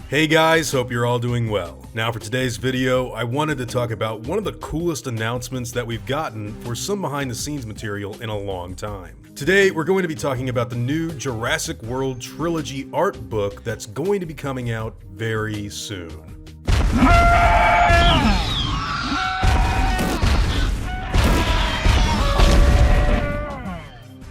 Hey guys, hope you're all doing well. Now for today's video, I wanted to talk about one of the coolest announcements that we've gotten for some behind the scenes material in a long time. Today, we're going to be talking about the new Jurassic World Trilogy art book that's going to be coming out very soon.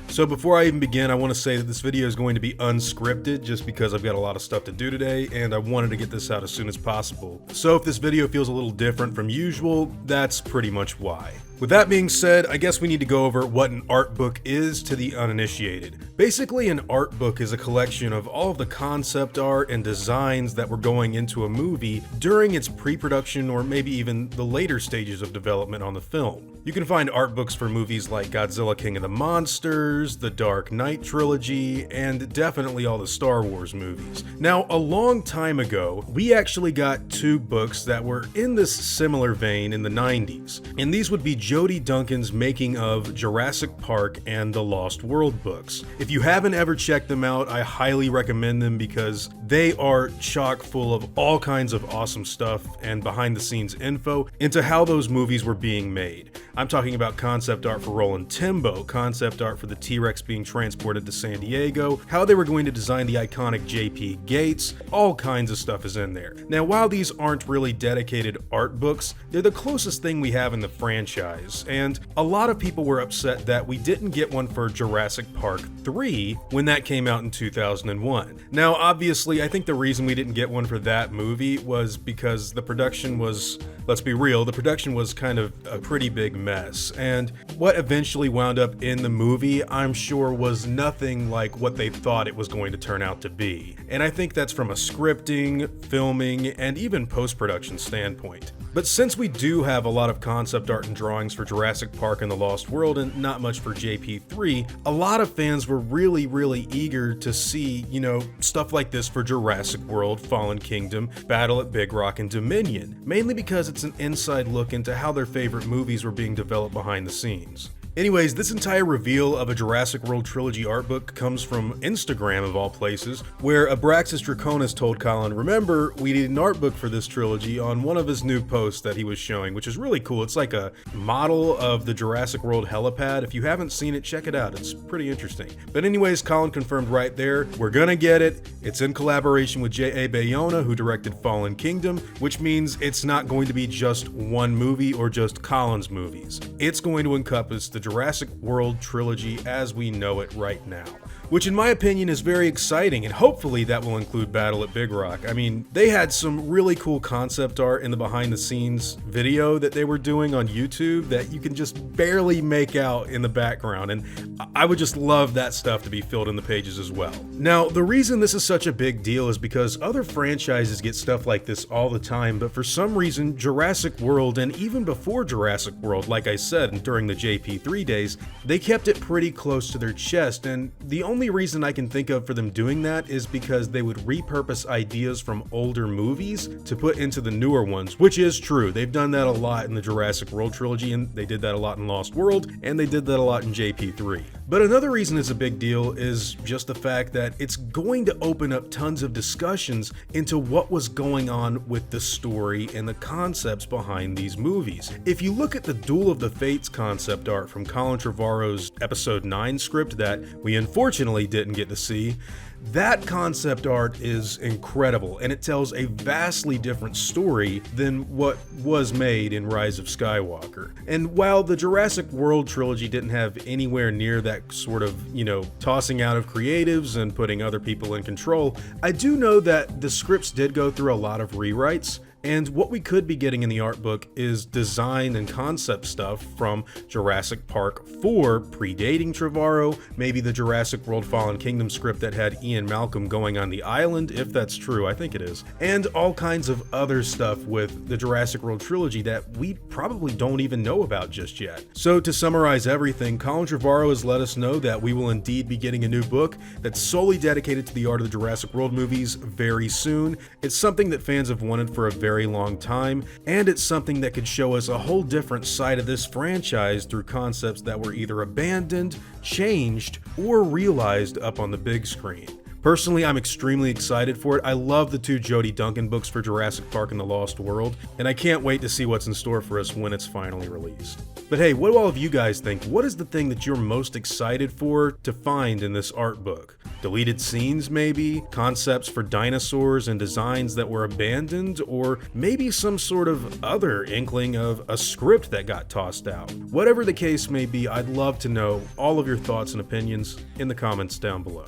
So before I even begin, I want to say that this video is going to be unscripted just because I've got a lot of stuff to do today and I wanted to get this out as soon as possible. So if this video feels a little different from usual, that's pretty much why. With that being said, I guess we need to go over what an art book is to the uninitiated. Basically, an art book is a collection of all of the concept art and designs that were going into a movie during its pre-production or maybe even the later stages of development on the film. You can find art books for movies like Godzilla King of the Monsters, the Dark Knight trilogy, and definitely all the Star Wars movies. Now, a long time ago, we actually got two books that were in this similar vein in the 90s, and these would be Jody Duncan's making of Jurassic Park and the Lost World books. If you haven't ever checked them out, I highly recommend them because they are chock full of all kinds of awesome stuff and behind the scenes info into how those movies were being made. I'm talking about concept art for Roland Timbo, concept art for the T-Rex being transported to San Diego, how they were going to design the iconic JP Gates, all kinds of stuff is in there. Now, while these aren't really dedicated art books, they're the closest thing we have in the franchise, and a lot of people were upset that we didn't get one for Jurassic Park 3 when that came out in 2001. Now, obviously, I think the reason we didn't get one for that movie was because the production was, let's be real, the production was kind of a pretty big mess, and what eventually wound up in the movie, I'm sure, was nothing like what they thought it was going to turn out to be. And I think that's from a scripting, filming, and even post-production standpoint. But since we do have a lot of concept art and drawings for Jurassic Park and the Lost World and not much for JP3, a lot of fans were really eager to see, stuff like this for Jurassic World, Fallen Kingdom, Battle at Big Rock, and Dominion, mainly because it's an inside look into how their favorite movies were being developed behind the scenes. Anyways, this entire reveal of a Jurassic World Trilogy art book comes from Instagram of all places, where Abraxas Draconis told Colin, remember, we need an art book for this trilogy on one of his new posts that he was showing, which is really cool. It's like a model of the Jurassic World helipad. If you haven't seen it, check it out. It's pretty interesting. But anyways, Colin confirmed right there, we're gonna get it. It's in collaboration with J.A. Bayona, who directed Fallen Kingdom, which means it's not going to be just one movie or just Colin's movies. It's going to encompass the Jurassic World Trilogy as we know it right now, which in my opinion is very exciting, and hopefully that will include Battle at Big Rock. I mean, they had some really cool concept art in the behind the scenes video that they were doing on YouTube that you can just barely make out in the background, and I would just love that stuff to be filled in the pages as well. Now, the reason this is such a big deal is because other franchises get stuff like this all the time, but for some reason Jurassic World, and even before Jurassic World, like I said, during the JP3 days, they kept it pretty close to their chest, and the only reason I can think of for them doing that is because they would repurpose ideas from older movies to put into the newer ones, which is true. They've done that a lot in the Jurassic World trilogy, and they did that a lot in Lost World, and they did that a lot in JP3. But another reason it's a big deal is just the fact that it's going to open up tons of discussions into what was going on with the story and the concepts behind these movies. If you look at the Duel of the Fates concept art from Colin Trevorrow's episode 9 script that we unfortunately didn't get to see, that concept art is incredible, and it tells a vastly different story than what was made in Rise of Skywalker. And while the Jurassic World trilogy didn't have anywhere near that sort of, tossing out of creatives and putting other people in control, I do know that the scripts did go through a lot of rewrites. And what we could be getting in the art book is design and concept stuff from Jurassic Park 4 predating Trevorrow, maybe the Jurassic World Fallen Kingdom script that had Ian Malcolm going on the island, if that's true, I think it is, and all kinds of other stuff with the Jurassic World trilogy that we probably don't even know about just yet. So to summarize everything, Colin Trevorrow has let us know that we will indeed be getting a new book that's solely dedicated to the art of the Jurassic World movies very soon. It's something that fans have wanted for a very long time, and it's something that could show us a whole different side of this franchise through concepts that were either abandoned, changed, or realized up on the big screen. Personally, I'm extremely excited for it. I love the 2 Jodie Duncan books for Jurassic Park and the Lost World, and I can't wait to see what's in store for us when it's finally released. But hey, what do all of you guys think? What is the thing that you're most excited for to find in this art book? Deleted scenes maybe? Concepts for dinosaurs and designs that were abandoned? Or maybe some sort of other inkling of a script that got tossed out? Whatever the case may be, I'd love to know all of your thoughts and opinions in the comments down below.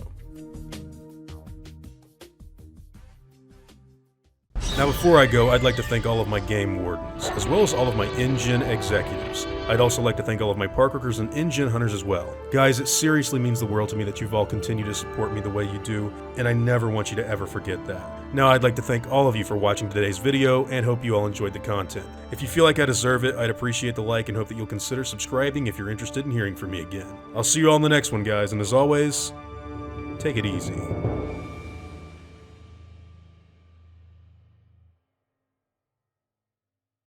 Now before I go, I'd like to thank all of my game wardens, as well as all of my InGen executives. I'd also like to thank all of my park workers and InGen hunters as well. Guys, it seriously means the world to me that you've all continued to support me the way you do, and I never want you to ever forget that. Now I'd like to thank all of you for watching today's video, and hope you all enjoyed the content. If you feel like I deserve it, I'd appreciate the like and hope that you'll consider subscribing if you're interested in hearing from me again. I'll see you all in the next one, guys, and as always, take it easy.